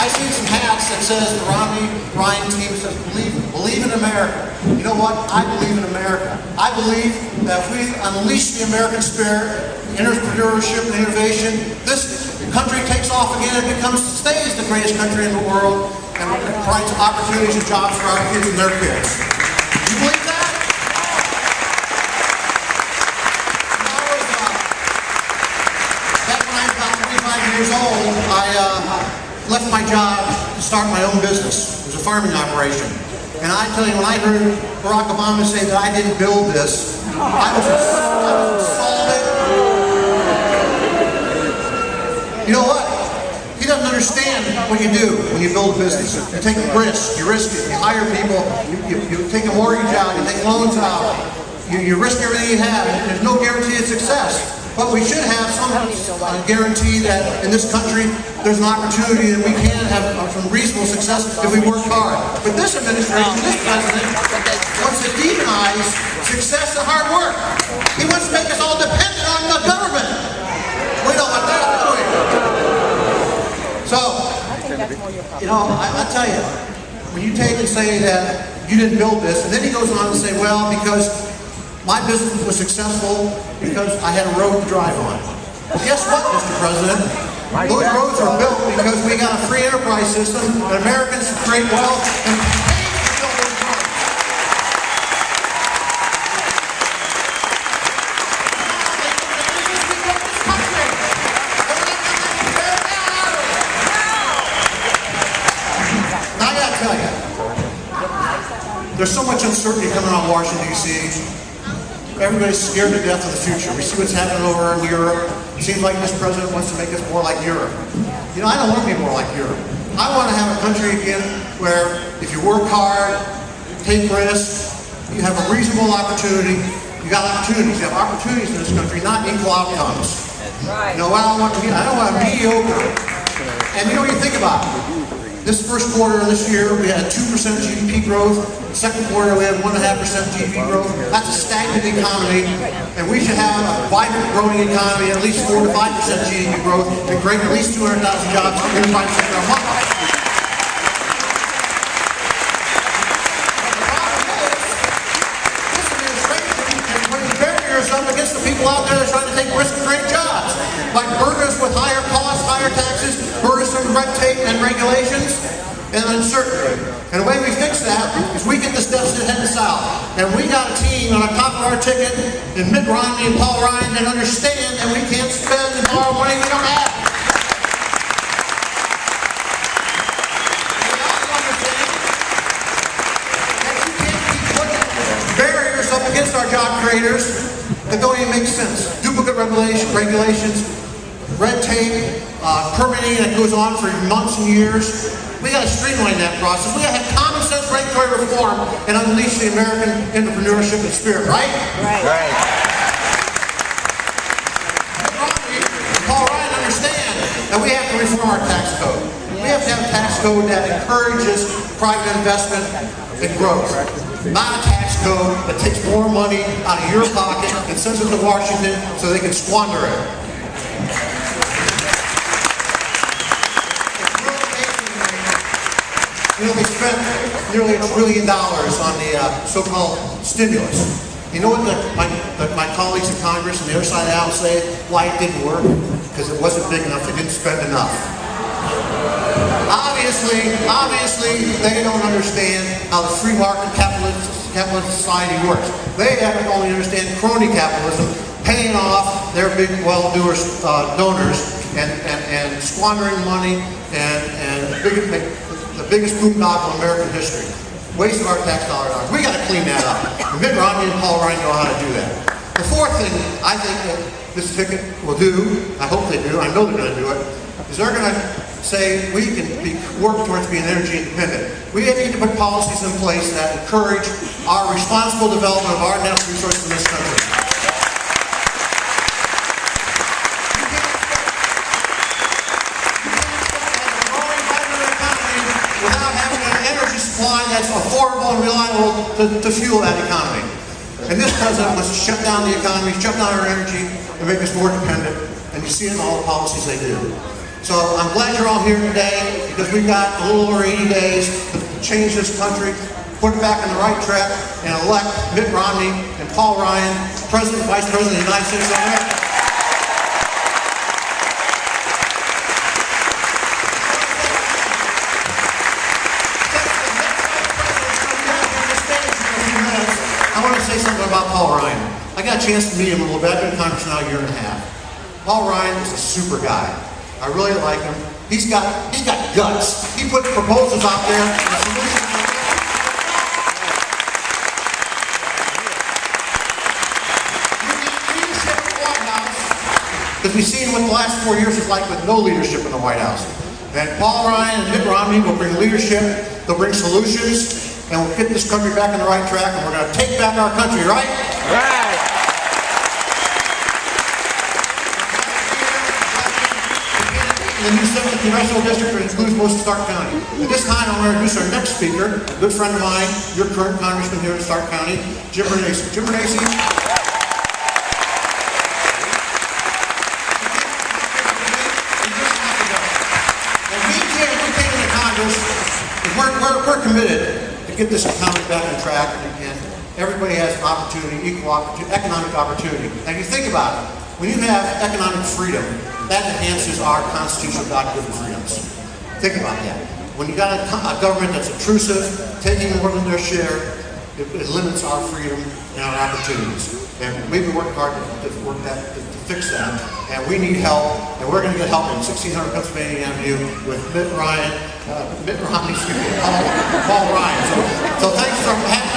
I've seen some hats that says the Ryan team says believe in America. You know what? I believe in America. I believe that if we unleash the American spirit, entrepreneurship and innovation, this country takes off again and stays the greatest country in the world and provides opportunities and jobs for our kids and their kids. You believe that? Back when I was about 25 years old, I left my job to start my own business. It was a farming operation. And I tell you, when I heard Barack Obama say that I didn't build this, I was insulted. You know what? He doesn't understand what you do when you build a business. You take a risk, you risk it, you hire people, you take a mortgage out, you take loans out, you risk everything you have. There's no guarantee of success. But we should have some guarantee that in this country there's an opportunity that we can have some reasonable success if we work hard. But this administration, this president, wants to demonize success and hard work. He wants to make us all dependent on the government. We don't want that, do we? So, you know, I tell you, when you take and say that you didn't build this, and then he goes on to say, well, because my business was successful because I had a road to drive on. Well, guess what, Mr. President? Those roads were built because we got a free enterprise system and Americans create wealth and pay to build those roads. Now I gotta tell you, there's so much uncertainty coming on Washington, D.C. Everybody's scared to death of the future. We see what's happening over in Europe. It seems like this president wants to make us more like Europe. You know, I don't want to be more like Europe. I want to have a country again where if you work hard, take risks, you have a reasonable opportunity. You got opportunities. You have opportunities in this country, not equal outcomes. You know, I don't want a mediocre. And you know, you think about it. This first quarter of this year, we had 2% GDP growth. Second quarter, we had 1.5% GDP growth. That's a stagnant economy, and we should have a vibrant, growing economy, at least 4 to 5% GDP growth, and create at least 200,000 jobs in the private sector a month. This administration is putting barriers up against the people out there that are trying to take risks and create jobs, like burden us with higher costs, higher taxes, burdensome red tape and regulations, and uncertainty. And the way we fix that is we get this deficit heading south. And we got a team on the top of our ticket in Mitt Romney and Paul Ryan that understand that we can't spend and borrow money we don't have. And they also understand that you can't keep putting barriers up against our job creators that don't even make sense. Duplicate regulations, red tape, permitting that goes on for months and years. We got to streamline that process. We got to have common sense regulatory reform and unleash the American entrepreneurship and spirit, right? Right. Paul Ryan understand that we have to reform our tax code. We have to have a tax code that encourages private investment and growth. Not a tax code that takes more money out of your pocket and sends it to Washington so they can squander it. You know, they spent nearly $1 trillion on the so-called stimulus. You know what my colleagues in Congress and the other side of the aisle say why it didn't work? Because it wasn't big enough, they didn't spend enough. Obviously, they don't understand how the free market capitalist society works. They only understand crony capitalism, paying off their big well-doers, donors, and squandering money, and the biggest boondoggle in American history. Waste of our tax dollars. We got to clean that up. And Mitt Romney and Paul Ryan know how to do that. The fourth thing I think that this ticket will do, I hope they do, I know they're going to do it, is they're going to say we can work towards being energy independent. We need to put policies in place that encourage our responsible development of our natural resources in this country. That's affordable and reliable to fuel that economy. And this president wants to shut down the economy, shut down our energy, and make us more dependent. And you see it in all the policies they do. So I'm glad you're all here today because we've got a little over 80 days to change this country, put it back on the right track, and elect Mitt Romney and Paul Ryan, President, Vice President of the United States of America. I want to say something about Paul Ryan. I got a chance to meet him a little bit. I've been in Congress now a year and a half. Paul Ryan is a super guy. I really like him. He's got guts. He puts proposals out there and solutions. Leadership in the White House, because we've seen what the last 4 years is like with no leadership in the White House. And Paul Ryan and Mitt Romney will bring leadership, they'll bring solutions, and we'll get this country back on the right track, and we're going to take back our country, right? Right. The new 7th Congressional District includes most of Stark County. At this time, I'm going to introduce our next speaker, a good friend of mine, your current congressman here in Stark County, Jim Renacci. Jim Renacci. And we came into Congress, we're committed to get this economy back on track, and everybody has an opportunity, equal opportunity, economic opportunity. Now, if you think about it, when you have economic freedom, that enhances our constitutional God-given freedoms. Think about that. When you got a government that's intrusive, taking more than their share, it limits our freedom and our opportunities. And we've been working hard to fix that. And we need help, and we're going to get help in 1600 Pennsylvania Avenue with Mitt Romney, Paul Ryan. So thanks for having